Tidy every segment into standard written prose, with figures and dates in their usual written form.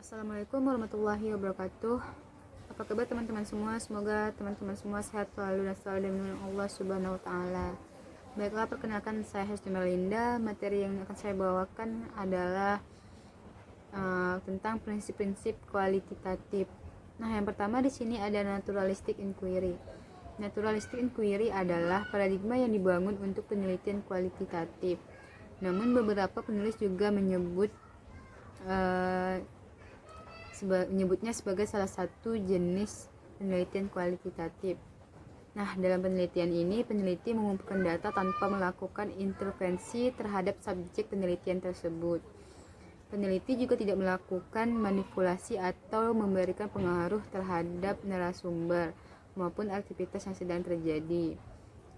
Assalamualaikum warahmatullahi wabarakatuh. Apa kabar teman-teman semua? Semoga teman-teman semua sehat selalu dan selalu dilindungi Allah Subhanahu wa taala. Baiklah, perkenalkan saya Hesti Melinda. Materi yang akan saya bawakan adalah tentang prinsip-prinsip kualitatif. Nah, yang pertama di sini ada naturalistic inquiry. Naturalistic inquiry adalah paradigma yang dibangun untuk penelitian kualitatif. Namun beberapa penulis juga menyebutnya sebagai salah satu jenis penelitian kualitatif. Nah, dalam penelitian ini, peneliti mengumpulkan data tanpa melakukan intervensi terhadap subjek penelitian tersebut. Peneliti juga tidak melakukan manipulasi atau memberikan pengaruh terhadap narasumber maupun aktivitas yang sedang terjadi.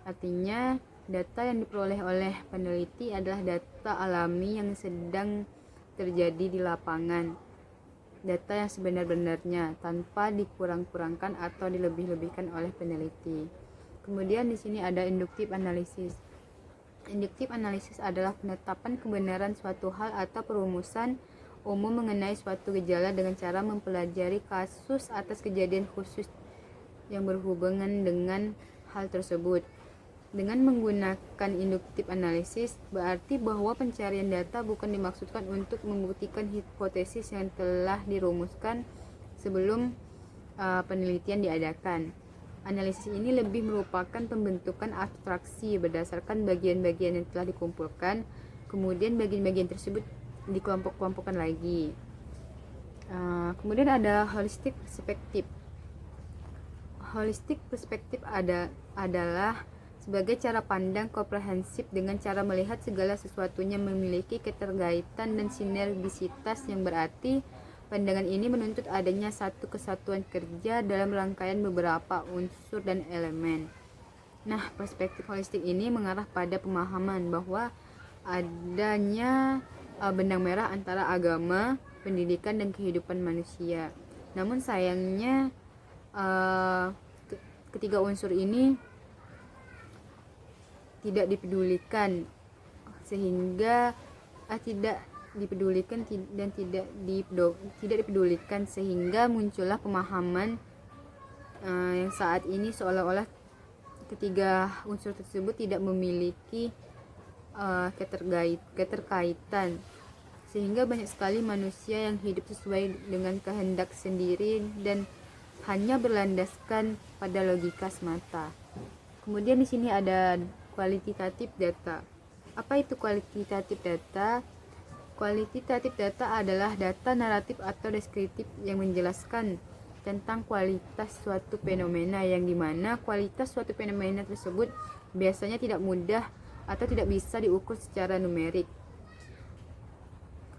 Artinya, data yang diperoleh oleh peneliti adalah data alami yang sedang terjadi di lapangan. Data yang sebenar-benarnya tanpa dikurang-kurangkan atau dilebih-lebihkan oleh peneliti. Kemudian di sini ada induktif analisis. Induktif analisis adalah penetapan kebenaran suatu hal atau perumusan umum mengenai suatu gejala dengan cara mempelajari kasus atas kejadian khusus yang berhubungan dengan hal tersebut. Dengan menggunakan induktif analisis, berarti bahwa pencarian data bukan dimaksudkan untuk membuktikan hipotesis yang telah dirumuskan sebelum penelitian diadakan. Analisis ini lebih merupakan pembentukan abstraksi berdasarkan bagian-bagian yang telah dikumpulkan, kemudian bagian-bagian tersebut dikelompok-kelompokkan lagi. Kemudian ada holistic perspective. Holistic perspective adalah sebagai cara pandang komprehensif dengan cara melihat segala sesuatunya memiliki keterkaitan dan sinergisitas, yang berarti pandangan ini menuntut adanya satu kesatuan kerja dalam rangkaian beberapa unsur dan elemen. Nah, perspektif holistik ini mengarah pada pemahaman bahwa adanya benang merah antara agama, pendidikan, dan kehidupan manusia. Namun sayangnya ketiga unsur ini tidak dipedulikan sehingga muncullah pemahaman yang saat ini seolah-olah ketiga unsur tersebut tidak memiliki keterkaitan, sehingga banyak sekali manusia yang hidup sesuai dengan kehendak sendiri dan hanya berlandaskan pada logika semata. Kemudian di sini ada kualitatif data. Apa itu kualitatif data? Kualitatif data adalah data naratif atau deskriptif yang menjelaskan tentang kualitas suatu fenomena, yang dimana kualitas suatu fenomena tersebut biasanya tidak mudah atau tidak bisa diukur secara numerik.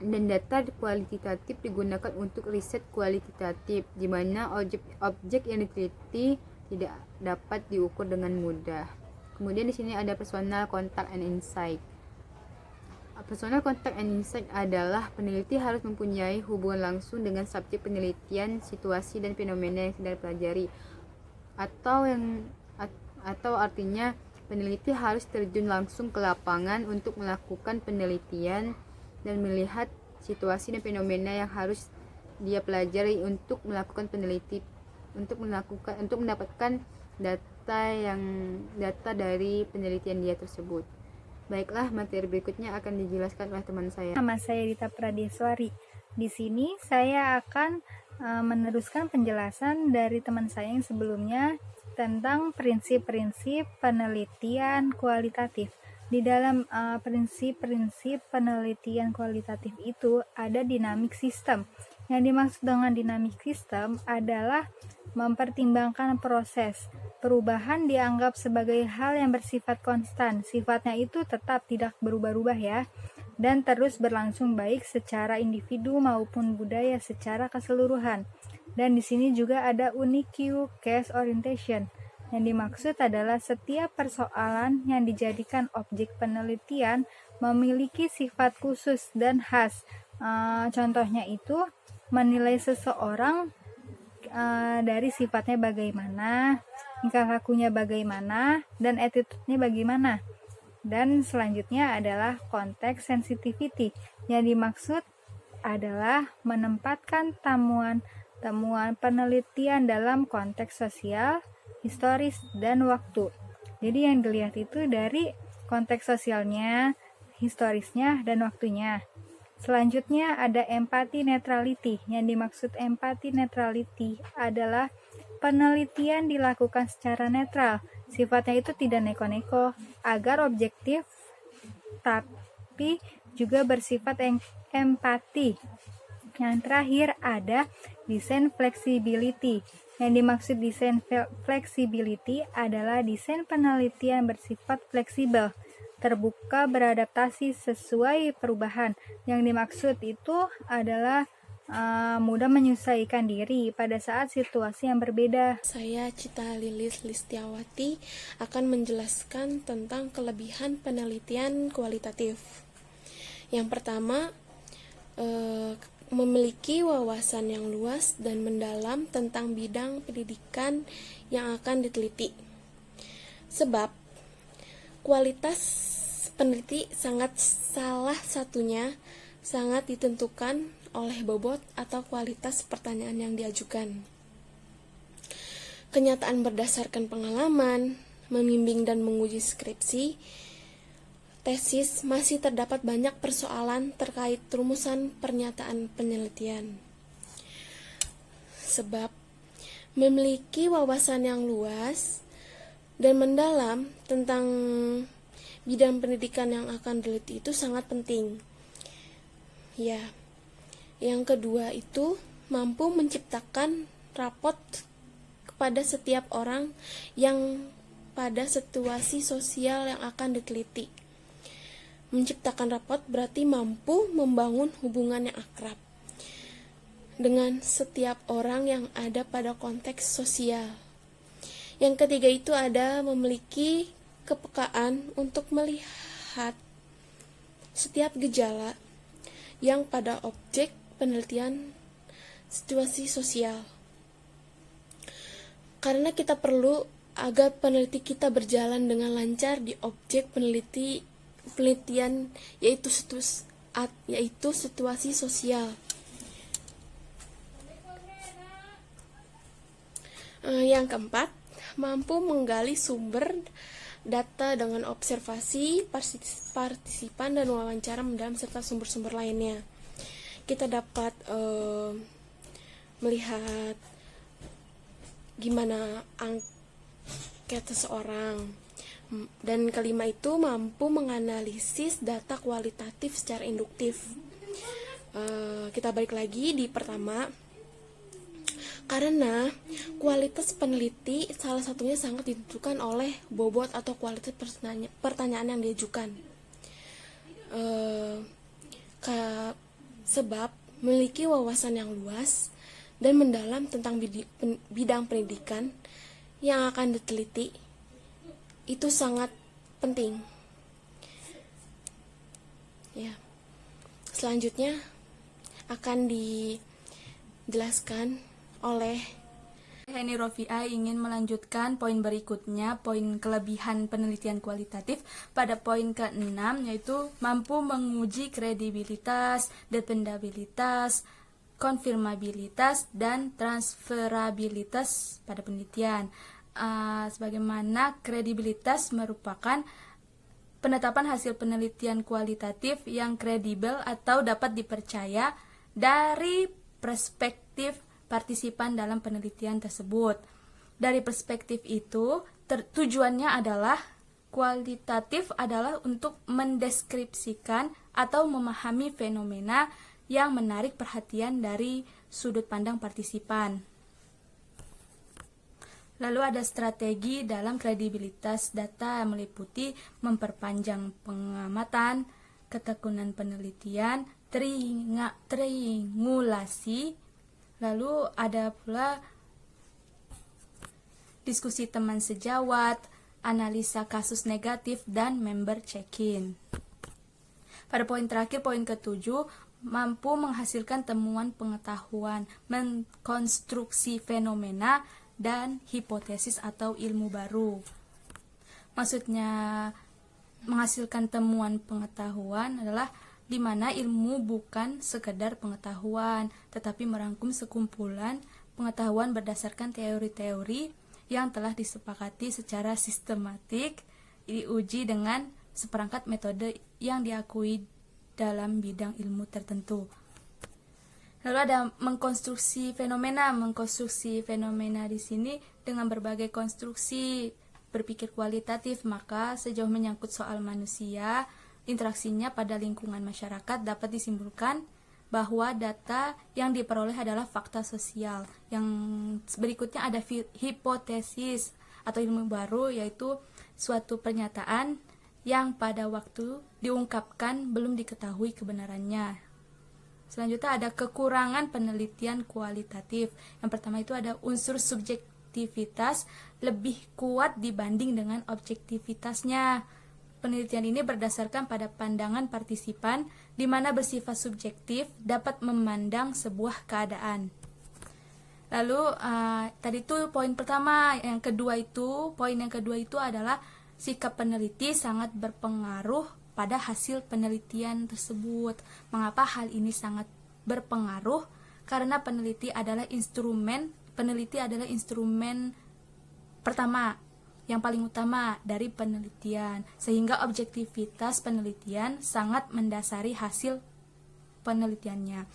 Dan data kualitatif digunakan untuk riset kualitatif, di mana objek yang diteliti tidak dapat diukur dengan mudah. Kemudian di sini ada personal contact and insight. Personal contact and insight adalah peneliti harus mempunyai hubungan langsung dengan subjek penelitian, situasi dan fenomena yang sedang dipelajari. Atau artinya peneliti harus terjun langsung ke lapangan untuk melakukan penelitian dan melihat situasi dan fenomena yang harus dia pelajari untuk melakukan penelitian, untuk mendapatkan data dari penelitian dia tersebut. Baiklah, materi berikutnya akan dijelaskan oleh teman saya. Nama saya Dita Pradeswari. Di sini saya akan meneruskan penjelasan dari teman saya yang sebelumnya tentang prinsip-prinsip penelitian kualitatif. Di dalam prinsip-prinsip penelitian kualitatif itu ada dynamic system. Yang dimaksud dengan dynamic system adalah mempertimbangkan proses. Perubahan dianggap sebagai hal yang bersifat konstan. Sifatnya itu tetap tidak berubah-ubah ya, dan terus berlangsung baik secara individu maupun budaya secara keseluruhan. Dan di sini juga ada unique case orientation. Yang dimaksud adalah setiap persoalan yang dijadikan objek penelitian memiliki sifat khusus dan khas. Contohnya itu menilai seseorang dari sifatnya bagaimana, tingkah lakunya bagaimana, dan attitude-nya bagaimana. Dan selanjutnya adalah konteks sensitivity. Yang dimaksud adalah menempatkan temuan penelitian dalam konteks sosial, historis, dan waktu. Jadi yang dilihat itu dari konteks sosialnya, historisnya, dan waktunya. Selanjutnya ada empathy neutrality. Yang dimaksud empathy neutrality adalah penelitian dilakukan secara netral. Sifatnya itu tidak neko-neko, agar objektif tapi juga bersifat empati. Yang terakhir ada desain flexibility. Yang dimaksud desain flexibility adalah desain penelitian bersifat fleksibel, terbuka, beradaptasi sesuai perubahan. Yang dimaksud itu adalah mudah menyesuaikan diri pada saat situasi yang berbeda. Saya Cita Lilis Listiawati akan menjelaskan tentang kelebihan penelitian kualitatif. Yang pertama, memiliki wawasan yang luas dan mendalam tentang bidang pendidikan yang akan diteliti. Sebab kualitas peneliti salah satunya sangat ditentukan oleh bobot atau kualitas pertanyaan yang diajukan. Kenyataan berdasarkan pengalaman, membimbing dan menguji skripsi, tesis, masih terdapat banyak persoalan terkait rumusan pernyataan penelitian. Sebab memiliki wawasan yang luas dan mendalam tentang bidang pendidikan yang akan diteliti itu sangat penting. Ya, yang kedua itu mampu menciptakan rapot kepada setiap orang yang pada situasi sosial yang akan diteliti. Menciptakan rapot berarti mampu membangun hubungan yang akrab dengan setiap orang yang ada pada konteks sosial. Yang ketiga itu ada memiliki kepekaan untuk melihat setiap gejala yang pada objek penelitian situasi sosial. Karena kita perlu agar peneliti kita berjalan dengan lancar di objek penelitian yaitu situasi sosial. Yang keempat, mampu menggali sumber data dengan observasi partisipan dan wawancara mendalam serta sumber-sumber lainnya. Kita dapat melihat gimana angket seseorang. Dan kelima itu mampu menganalisis data kualitatif secara induktif. Kita balik lagi di pertama, karena kualitas peneliti salah satunya sangat ditentukan oleh bobot atau kualitas pertanyaan yang diajukan. Sebab memiliki wawasan yang luas dan mendalam tentang bidang pendidikan yang akan diteliti itu sangat penting. Ya. Selanjutnya akan dijelaskan oleh Heni Rofiah ingin melanjutkan poin berikutnya, poin kelebihan penelitian kualitatif pada poin ke-6, yaitu mampu menguji kredibilitas, dependabilitas, konfirmabilitas, dan transferabilitas pada penelitian. Sebagaimana kredibilitas merupakan penetapan hasil penelitian kualitatif yang kredibel atau dapat dipercaya dari perspektif partisipan dalam penelitian tersebut. Dari perspektif itu, tujuannya adalah kualitatif adalah untuk mendeskripsikan atau memahami fenomena yang menarik perhatian dari sudut pandang partisipan. Lalu ada strategi dalam kredibilitas data meliputi memperpanjang pengamatan, ketekunan penelitian, triangulasi. Lalu ada pula diskusi teman sejawat, analisa kasus negatif, dan member check-in. Pada poin terakhir, poin ke-7, mampu menghasilkan temuan pengetahuan, mengkonstruksi fenomena, dan hipotesis atau ilmu baru. Maksudnya menghasilkan temuan pengetahuan adalah di mana ilmu bukan sekedar pengetahuan, tetapi merangkum sekumpulan pengetahuan berdasarkan teori-teori yang telah disepakati secara sistematik, diuji dengan seperangkat metode yang diakui dalam bidang ilmu tertentu. Lalu ada mengkonstruksi fenomena. Mengkonstruksi fenomena di sini dengan berbagai konstruksi berpikir kualitatif, maka sejauh menyangkut soal manusia, interaksinya pada lingkungan masyarakat dapat disimpulkan bahwa data yang diperoleh adalah fakta sosial. Yang berikutnya ada hipotesis atau ilmu baru, yaitu suatu pernyataan yang pada waktu diungkapkan belum diketahui kebenarannya. Selanjutnya ada kekurangan penelitian kualitatif. Yang pertama itu ada unsur subjektivitas lebih kuat dibanding dengan objektivitasnya. Penelitian ini berdasarkan pada pandangan partisipan, di mana bersifat subjektif dapat memandang sebuah keadaan. Lalu tadi itu poin pertama. Poin yang kedua itu adalah sikap peneliti sangat berpengaruh pada hasil penelitian tersebut. Mengapa hal ini sangat berpengaruh? Karena peneliti adalah instrumen pertama, yang paling utama dari penelitian, sehingga objektivitas penelitian sangat mendasari hasil penelitiannya.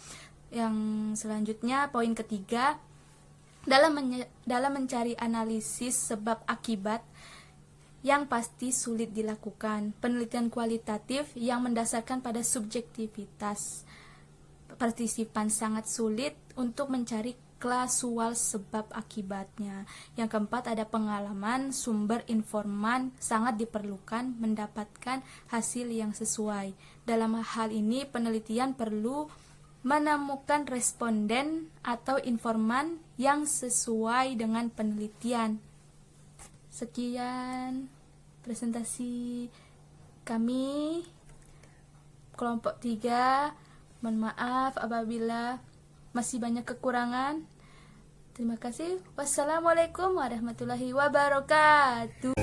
Yang selanjutnya, poin ketiga, dalam mencari analisis sebab akibat yang pasti sulit dilakukan. Penelitian kualitatif yang mendasarkan pada subjektivitas partisipan sangat sulit untuk mencari klausul sebab akibatnya. Yang keempat ada pengalaman, sumber informan sangat diperlukan mendapatkan hasil yang sesuai. Dalam hal ini penelitian perlu menemukan responden atau informan yang sesuai dengan penelitian. Sekian presentasi kami kelompok 3. Mohon maaf apabila masih banyak kekurangan. Terima kasih. Wassalamualaikum warahmatullahi wabarakatuh.